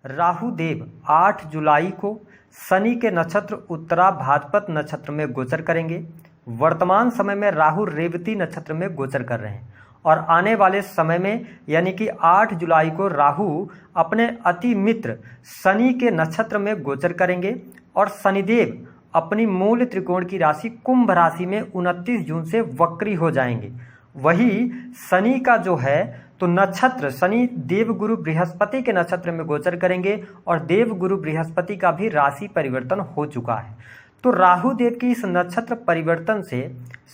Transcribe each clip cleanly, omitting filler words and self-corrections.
राहु देव 8 जुलाई को शनि के नक्षत्र उत्तरा भाद्रपद नक्षत्र में गोचर करेंगे। वर्तमान समय में राहु रेवती नक्षत्र में गोचर कर रहे हैं और आने वाले समय में यानी कि 8 जुलाई को राहु अपने अति मित्र शनि के नक्षत्र में गोचर करेंगे और शनिदेव अपनी मूल त्रिकोण की राशि कुंभ राशि में 29 जून से वक्री हो जाएंगे। वही शनि का जो है तो नक्षत्र शनि देवगुरु बृहस्पति के नक्षत्र में गोचर करेंगे और देवगुरु बृहस्पति का भी राशि परिवर्तन हो चुका है। तो राहु देव की इस नक्षत्र परिवर्तन से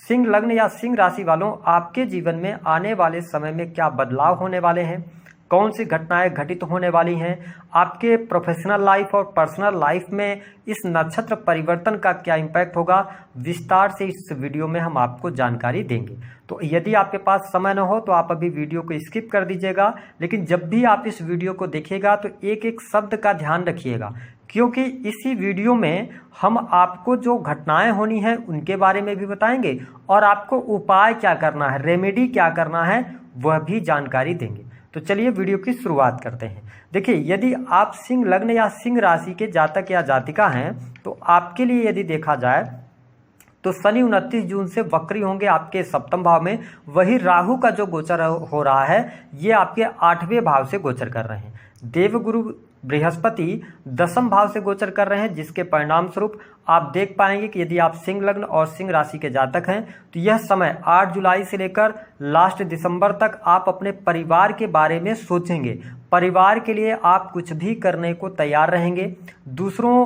सिंह लग्न या सिंह राशि वालों आपके जीवन में आने वाले समय में क्या बदलाव होने वाले हैं, कौन सी घटनाएं घटित होने वाली हैं, आपके प्रोफेशनल लाइफ और पर्सनल लाइफ में इस नक्षत्र परिवर्तन का क्या इम्पैक्ट होगा, विस्तार से इस वीडियो में हम आपको जानकारी देंगे। तो यदि आपके पास समय न हो तो आप अभी वीडियो को स्किप कर दीजिएगा, लेकिन जब भी आप इस वीडियो को देखिएगा तो एक एक शब्द का ध्यान रखिएगा, क्योंकि इसी वीडियो में हम आपको जो घटनाएं होनी हैं उनके बारे में भी बताएंगे और आपको उपाय क्या करना है, रेमेडी क्या करना है, वह भी जानकारी देंगे। तो चलिए वीडियो की शुरुआत करते हैं। देखिए, यदि आप सिंह लग्न या सिंह राशि के जातक या जातिका हैं तो आपके लिए यदि देखा जाए तो शनि 29 जून से वक्री होंगे आपके सप्तम भाव में। वही राहु का जो गोचर हो रहा है ये आपके 8वें भाव से गोचर कर रहे हैं। देवगुरु बृहस्पति 10वें भाव से गोचर कर रहे हैं, जिसके परिणाम स्वरूप आप देख पाएंगे कि यदि आप सिंह लग्न और सिंह राशि के जातक हैं तो यह समय 8 जुलाई से लेकर लास्ट दिसंबर तक आप अपने परिवार के बारे में सोचेंगे। परिवार के लिए आप कुछ भी करने को तैयार रहेंगे। दूसरों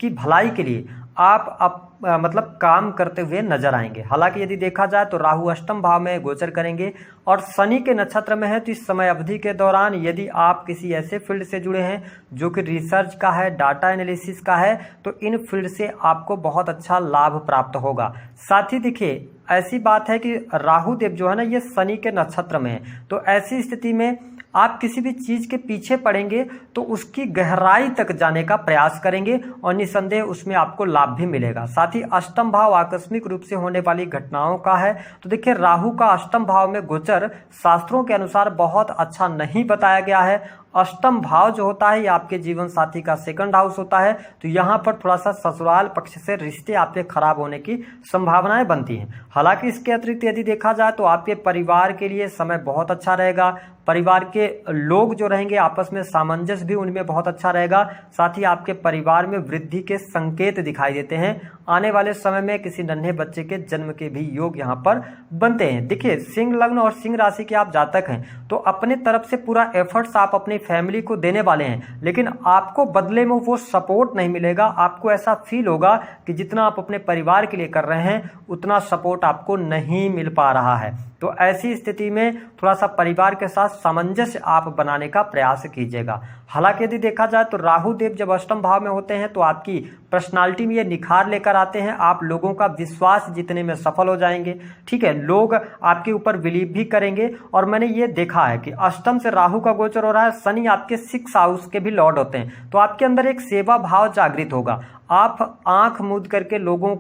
की भलाई के लिए आप मतलब काम करते हुए नजर आएंगे। हालांकि यदि देखा जाए तो राहु अष्टम भाव में गोचर करेंगे और शनि के नक्षत्र में है, तो इस समय अवधि के दौरान यदि आप किसी ऐसे फील्ड से जुड़े हैं जो कि रिसर्च का है, डाटा एनालिसिस का है, तो इन फील्ड से आपको बहुत अच्छा लाभ प्राप्त होगा। साथ ही देखिए, ऐसी बात है कि राहु देव जो है ना ये शनि के नक्षत्र में है, तो ऐसी स्थिति में आप किसी भी चीज के पीछे पड़ेंगे तो उसकी गहराई तक जाने का प्रयास करेंगे और निसंदेह उसमें आपको लाभ भी मिलेगा। साथ ही अष्टम भाव आकस्मिक रूप से होने वाली घटनाओं का है। तो देखिए, राहु का अष्टम भाव में गोचर शास्त्रों के अनुसार बहुत अच्छा नहीं बताया गया है। अष्टम भाव जो होता है ये आपके जीवन साथी का सेकंड हाउस होता है, तो यहाँ पर थोड़ा सा ससुराल पक्ष से रिश्ते आपके खराब होने की संभावनाएं बनती हैं। हालांकि इसके अतिरिक्त यदि देखा जाए तो आपके परिवार के लिए समय बहुत अच्छा रहेगा। परिवार के लोग जो रहेंगे आपस में सामंजस्य भी उनमें बहुत अच्छा रहेगा। साथ ही आपके परिवार में वृद्धि के संकेत दिखाई देते हैं। आने वाले समय में किसी नन्हे बच्चे के जन्म के भी योग यहाँ पर बनते हैं। देखिए, सिंह लग्न और सिंह राशि के आप जातक हैं तो अपने तरफ से पूरा एफर्ट्स आप अपनी फैमिली को देने वाले हैं, लेकिन आपको बदले में वो सपोर्ट नहीं मिलेगा। आपको ऐसा फील होगा कि जितना आप अपने परिवार के लिए कर रहे हैं उतना सपोर्ट आपको नहीं मिल पा रहा है। तो ऐसी स्थिति में थोड़ा सा परिवार के साथ सामंजस्य आप बनाने का प्रयास कीजिएगा। हालांकि यदि देखा जाए तो राहु देव जब अष्टम भाव में होते हैं तो आपकी पर्सनालिटी में ये निखार लेकर आते हैं। आप लोगों का विश्वास जीतने में सफल हो जाएंगे। ठीक है, लोग आपके ऊपर बिलीव भी करेंगे। और मैंने ये देखा है कि अष्टम से राहु का गोचर हो रहा है, शनि आपके 6 हाउस के भी लॉर्ड होते हैं, तो आपके अंदर एक सेवा भाव जागृत होगा। आप आंख मूंद करके लोगों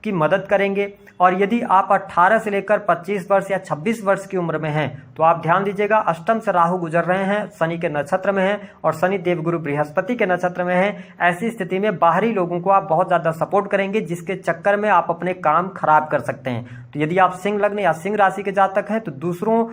की मदद करेंगे। और यदि आप 18 से लेकर 25 वर्ष या 26 वर्ष की उम्र में हैं तो आप ध्यान दीजिएगा, अष्टम से राहु गुजर रहे हैं, शनि के नक्षत्र में हैं और शनि देवगुरु बृहस्पति के नक्षत्र में हैं। ऐसी स्थिति में बाहरी लोगों को आप बहुत ज्यादा सपोर्ट करेंगे, जिसके चक्कर में आप अपने काम खराब कर सकते हैं। तो यदि आप सिंह लग्न या सिंह राशि के जातक हैं तो दूसरों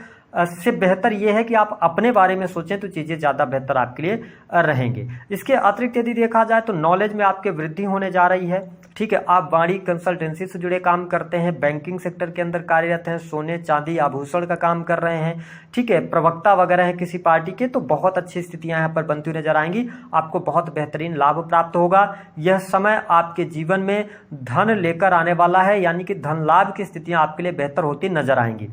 से बेहतर यह है कि आप अपने बारे में सोचें तो चीजें ज्यादा बेहतर आपके लिए रहेंगे। इसके अतिरिक्त यदि देखा जाए तो नॉलेज में आपके वृद्धि होने जा रही है। ठीक है, आप वाणी कंसल्टेंसी से जुड़े काम करते हैं, बैंकिंग सेक्टर के अंदर कार्यरत हैं, सोने चांदी आभूषण का काम कर रहे हैं, ठीक है, प्रवक्ता वगैरह हैं किसी पार्टी के, तो बहुत अच्छी स्थितियां यहाँ पर बनती हुई नजर आएंगी। आपको बहुत बेहतरीन लाभ प्राप्त होगा। यह समय आपके जीवन में धन लेकर आने वाला है, यानी कि धन लाभ की स्थितियां आपके लिए बेहतर होती नजर आएंगी।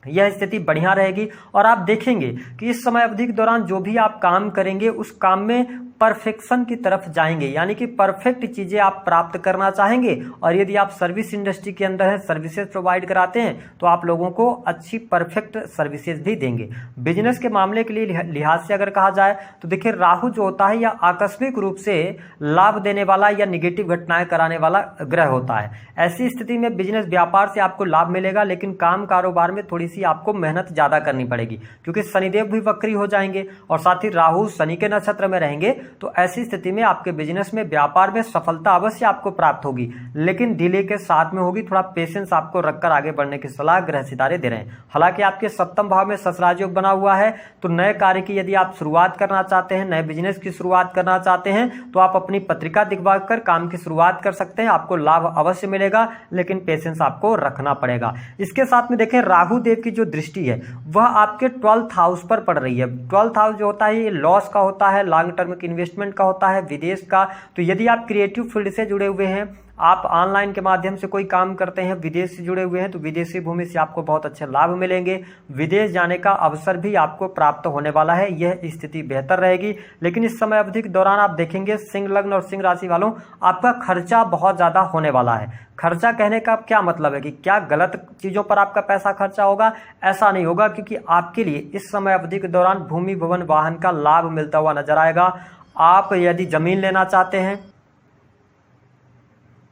यह स्थिति बढ़िया रहेगी और आप देखेंगे कि इस समय अवधि के दौरान जो भी आप काम करेंगे उस काम में परफेक्शन की तरफ जाएंगे, यानी कि परफेक्ट चीजें आप प्राप्त करना चाहेंगे। और यदि आप सर्विस इंडस्ट्री के अंदर है, सर्विसेज प्रोवाइड कराते हैं, तो आप लोगों को अच्छी परफेक्ट सर्विसेज भी देंगे। बिजनेस के मामले के लिए लिहाज से अगर कहा जाए तो देखिए, राहु जो होता है यह आकस्मिक रूप से लाभ देने वाला या निगेटिव घटनाएं कराने वाला ग्रह होता है। ऐसी स्थिति में बिजनेस व्यापार से आपको लाभ मिलेगा, लेकिन काम कारोबार में थोड़ी सी आपको मेहनत ज्यादा करनी पड़ेगी, क्योंकि शनिदेव भी वक्री हो जाएंगे और साथ ही राहु शनि के नक्षत्र में रहेंगे। तो ऐसी स्थिति में आपके बिजनेस में, व्यापार में सफलता अवश्य आपको प्राप्त होगी, लेकिन डिले के साथ में होगी। थोड़ा पेशेंस आपको रखकर आगे बढ़ने की सलाह ग्रह सितारे दे रहे हैं। हालांकि आपके सप्तम भाव में ससराज योग बना हुआ है, तो नए कार्य की यदि आप शुरुआत करना चाहते हैं, नए बिजनेस की शुरुआत करना चाहते हैं, तो आप अपनी पत्रिका दिखवाकर काम की शुरुआत कर सकते हैं। आपको लाभ अवश्य मिलेगा, लेकिन पेशेंस आपको रखना पड़ेगा। इसके साथ में देखें, राहु देव की जो दृष्टि है वह आपके 12th हाउस पर पड़ रही है। 12th हाउस जो होता है ये लॉस का होता है, लॉन्ग टर्म के इन्वेस्टमेंट का होता है, विदेश का। तो यदि आप क्रिएटिव फील्ड से जुड़े हुए हैं, आप ऑनलाइन के माध्यम से कोई काम करते हैं, विदेश से जुड़े हुए हैं, तो विदेशी भूमि से आपको बहुत अच्छे लाभ मिलेंगे। विदेश जाने का अवसर भी आपको प्राप्त होने वाला है, यह स्थिति बेहतर रहेगी। लेकिन इस समय अवधि के दौरान आप देखेंगे, सिंह लग्न और सिंह राशि वालों, आपका खर्चा बहुत ज्यादा होने वाला है। खर्चा कहने का क्या मतलब है कि क्या गलत चीजों पर आपका पैसा खर्चा होगा? ऐसा नहीं होगा, क्योंकि आपके लिए इस समय अवधि के दौरान भूमि, भवन, वाहन का लाभ मिलता हुआ नजर आएगा। आप यदि जमीन लेना चाहते हैं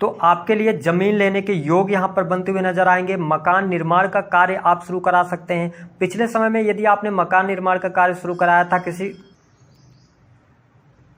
तो आपके लिए जमीन लेने के योग यहां पर बनते हुए नजर आएंगे। मकान निर्माण का कार्य आप शुरू करा सकते हैं। पिछले समय में यदि आपने मकान निर्माण का कार्य शुरू कराया था, किसी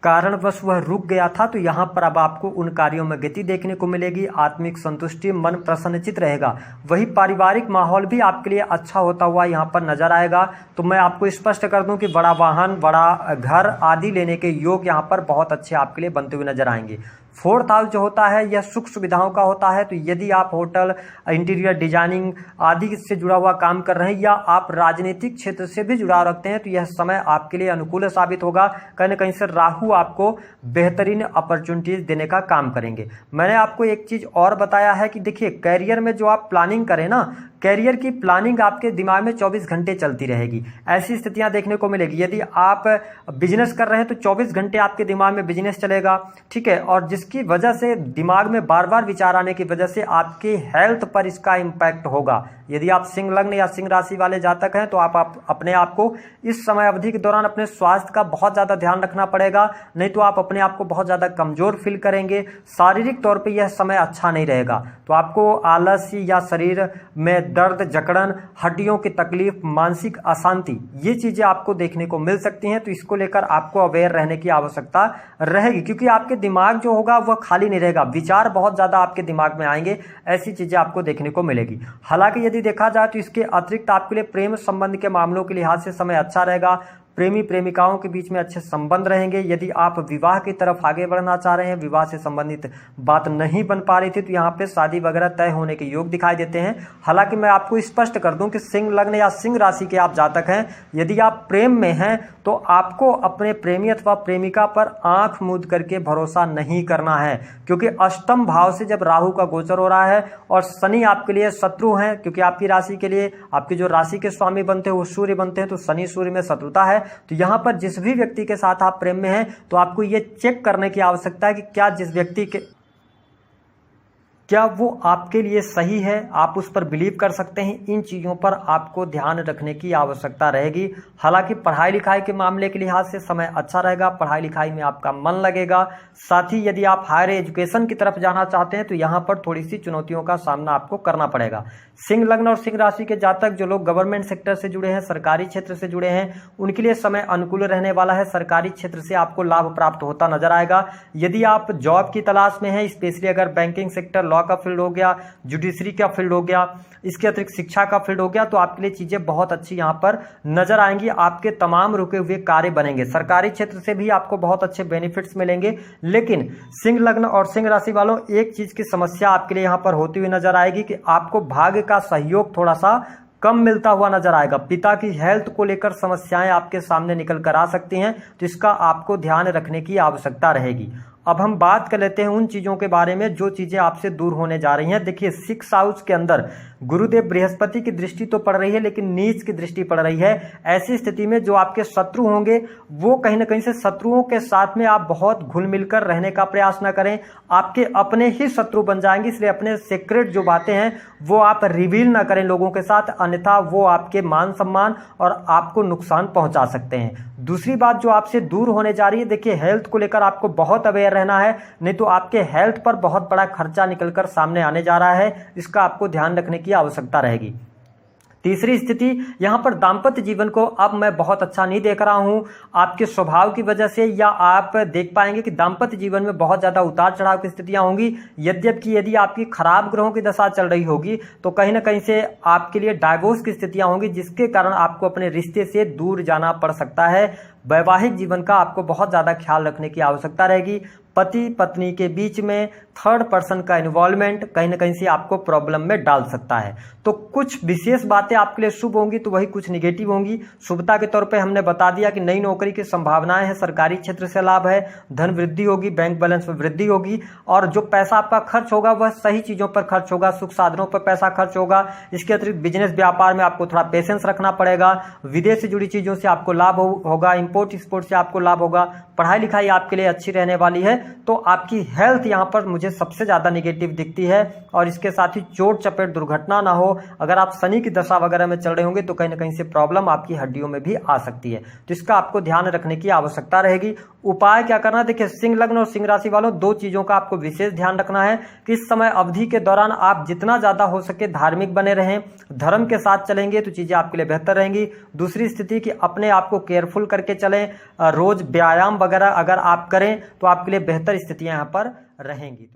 कारणवश वह रुक गया था, तो यहां पर अब आपको उन कार्यों में गति देखने को मिलेगी। आत्मिक संतुष्टि, मन प्रसन्नचित रहेगा। वही पारिवारिक माहौल भी आपके लिए अच्छा होता हुआ यहां पर नजर आएगा। तो मैं आपको स्पष्ट कर दूं कि बड़ा वाहन, बड़ा घर आदि लेने के योग यहां पर बहुत अच्छे आपके लिए बनते हुए नजर आएंगे। 4th हाउस जो होता है यह सुख सुविधाओं का होता है। तो यदि आप होटल, इंटीरियर डिजाइनिंग आदि से जुड़ा हुआ काम कर रहे हैं, या आप राजनीतिक क्षेत्र से भी जुड़ाव रखते हैं, तो यह समय आपके लिए अनुकूल साबित होगा। कहीं ना कहीं से राहु आपको बेहतरीन अपॉर्चुनिटीज देने का काम करेंगे। मैंने आपको एक चीज और बताया है कि देखिए, कैरियर में जो आप प्लानिंग करें ना, कैरियर की प्लानिंग आपके दिमाग में 24 घंटे चलती रहेगी। ऐसी स्थितियां देखने को मिलेगी। यदि आप बिजनेस कर रहे हैं तो 24 घंटे आपके दिमाग में बिजनेस चलेगा, ठीक है, और जिसकी वजह से दिमाग में बार बार विचार आने की वजह से आपके हेल्थ पर इसका इम्पैक्ट होगा। यदि आप सिंह लग्न या सिंह राशि वाले जातक हैं तो आप अपने आप को इस समय अवधि के दौरान अपने स्वास्थ्य का बहुत ज्यादा ध्यान रखना पड़ेगा, नहीं तो आप अपने आप को बहुत ज्यादा कमजोर फील करेंगे। शारीरिक तौर पे यह समय अच्छा नहीं रहेगा। तो आपको आलस्य या शरीर में दर्द, जकड़न, हड्डियों की तकलीफ, मानसिक अशांति, ये चीजें आपको देखने को मिल सकती हैं। तो इसको लेकर आपको अवेयर रहने की आवश्यकता रहेगी, क्योंकि आपके दिमाग जो होगा वह खाली नहीं रहेगा, विचार बहुत ज्यादा आपके दिमाग में आएंगे। ऐसी चीजें आपको देखने को मिलेगी। हालांकि यदि देखा जाए तो इसके अतिरिक्त आपके लिए प्रेम संबंध के मामलों के लिहाज से समय अच्छा रहेगा। प्रेमी प्रेमिकाओं के बीच में अच्छे संबंध रहेंगे। यदि आप विवाह की तरफ आगे बढ़ना चाह रहे हैं, विवाह से संबंधित बात नहीं बन पा रही थी, तो यहाँ पे शादी वगैरह तय होने के योग दिखाई देते हैं। हालांकि मैं आपको स्पष्ट कर दूं कि सिंह लग्न या सिंह राशि के आप जातक हैं, यदि आप प्रेम में हैं तो आपको अपने प्रेमी अथवा प्रेमिका पर आंख मूंद करके भरोसा नहीं करना है, क्योंकि अष्टम भाव से जब राहु का गोचर हो रहा है और शनि आपके लिए शत्रु हैं, क्योंकि आपकी राशि के लिए आपकी जो राशि के स्वामी बनते हैं वो सूर्य बनते हैं, तो शनि सूर्य में शत्रुता है। तो यहां पर जिस भी व्यक्ति के साथ आप प्रेम में हैं, तो आपको ये चेक करने की आवश्यकता है कि क्या वो आपके लिए सही है, आप उस पर बिलीव कर सकते हैं। इन चीज़ों पर आपको ध्यान रखने की आवश्यकता रहेगी। हालांकि पढ़ाई लिखाई के मामले के लिहाज से समय अच्छा रहेगा, पढ़ाई लिखाई में आपका मन लगेगा। साथ ही यदि आप हायर एजुकेशन की तरफ जाना चाहते हैं तो यहाँ पर थोड़ी सी चुनौतियों का सामना आपको करना पड़ेगा। सिंह लग्न और सिंह राशि के जातक जो लोग गवर्नमेंट सेक्टर से जुड़े हैं, सरकारी क्षेत्र से जुड़े हैं, उनके लिए समय अनुकूल रहने वाला है। सरकारी क्षेत्र से आपको लाभ प्राप्त होता नजर आएगा। यदि आप जॉब की तलाश में हैं, स्पेशली अगर बैंकिंग सेक्टर, लॉ का फील्ड हो गया, जुडिशरी का फील्ड हो गया, इसके अतिरिक्त शिक्षा का फील्ड हो गया, तो आपके लिए चीजें बहुत अच्छी यहां पर नजर आएंगी। आपके तमाम रुके हुए कार्य बनेंगे। सरकारी क्षेत्र से भी आपको बहुत अच्छे बेनिफिट्स मिलेंगे। लेकिन सिंह लग्न और सिंह राशि वालों, एक चीज की समस्या आपके लिए यहां पर होती हुई नजर आएगी कि आपको भाग्य का सहयोग थोड़ा सा कम मिलता हुआ नजर आएगा। पिता की हेल्थ को लेकर समस्याएं आपके सामने निकल कर आ सकती हैं, तो इसका आपको ध्यान रखने की आवश्यकता रहेगी। अब हम बात कर लेते हैं उन चीजों के बारे में जो चीजें आपसे दूर होने जा रही हैं। देखिए, 6 हाउस के अंदर गुरुदेव बृहस्पति की दृष्टि तो पड़ रही है लेकिन नीच की दृष्टि पड़ रही है। ऐसी स्थिति में जो आपके शत्रु होंगे वो कहीं ना कहीं से शत्रुओं के साथ में आप बहुत घुल मिलकर रहने का प्रयास ना करें, आपके अपने ही शत्रु बन जाएंगे। इसलिए अपने सीक्रेट जो बातें हैं वो आप रिवील ना करें लोगों के साथ, अन्यथा वो आपके मान सम्मान और आपको नुकसान पहुंचा सकते हैं। दूसरी बात जो आपसे दूर होने जा रही है, देखिए हेल्थ को लेकर आपको बहुत अवेयर रहना है, नहीं तो आपके हेल्थ पर बहुत बड़ा खर्चा निकलकर सामने आने जा रहा है। इसका आपको ध्यान रखने की आवश्यकता रहेगी। तीसरी स्थिति यहाँ पर दाम्पत्य जीवन को अब मैं बहुत अच्छा नहीं देख रहा हूँ आपके स्वभाव की वजह से, या आप देख पाएंगे कि दाम्पत्य जीवन में बहुत ज़्यादा उतार चढ़ाव की स्थितियाँ होंगी। यद्यपि यदि आपकी खराब ग्रहों की दशा चल रही होगी तो कहीं ना कहीं से आपके लिए डाइवोर्स की स्थितियाँ होंगी, जिसके कारण आपको अपने रिश्ते से दूर जाना पड़ सकता है। वैवाहिक जीवन का आपको बहुत ज़्यादा ख्याल रखने की आवश्यकता रहेगी। पति पत्नी के बीच में थर्ड पर्सन का इन्वॉल्वमेंट कहीं ना कहीं से आपको प्रॉब्लम में डाल सकता है। तो कुछ विशेष बातें आपके लिए शुभ होंगी तो वही कुछ निगेटिव होंगी। शुभता के तौर पे हमने बता दिया कि नई नौकरी की संभावनाएं हैं, सरकारी क्षेत्र से लाभ है, धन वृद्धि होगी, बैंक बैलेंस में वृद्धि होगी, और जो पैसा आपका खर्च होगा वह सही चीज़ों पर खर्च होगा, सुख साधनों पर पैसा खर्च होगा। इसके अतिरिक्त बिजनेस व्यापार में आपको थोड़ा पेशेंस रखना पड़ेगा। विदेश से जुड़ी चीज़ों से आपको लाभ होगा, इंपोर्ट एक्सपोर्ट से आपको लाभ होगा, पढ़ाई लिखाई आपके लिए अच्छी रहने वाली है। तो आपकी हेल्थ यहाँ पर मुझे सबसे ज़्यादा निगेटिव दिखती है, और इसके साथ ही चोट चपेट दुर्घटना ना हो। अगर आप शनि की दशा वगैरह में चल रहे होंगे तो कहीं ना कहीं से प्रॉब्लम आपकी हड्डियों में भी आ सकती है, तो इसका आपको ध्यान रखने की आवश्यकता रहेगी। उपाय क्या करना है, देखिए सिंह लग्न और सिंह राशि वालों, दो चीज़ों का आपको विशेष ध्यान रखना है कि इस समय अवधि के दौरान आप जितना ज़्यादा हो सके धार्मिक बने रहें, धर्म के साथ चलेंगे तो चीज़ें आपके लिए बेहतर रहेंगी। दूसरी स्थिति कि अपने आप को केयरफुल करके चलें, रोज व्यायाम वगैरह अगर आप करें तो आपके लिए बेहतर स्थितियां यहाँ पर रहेंगी।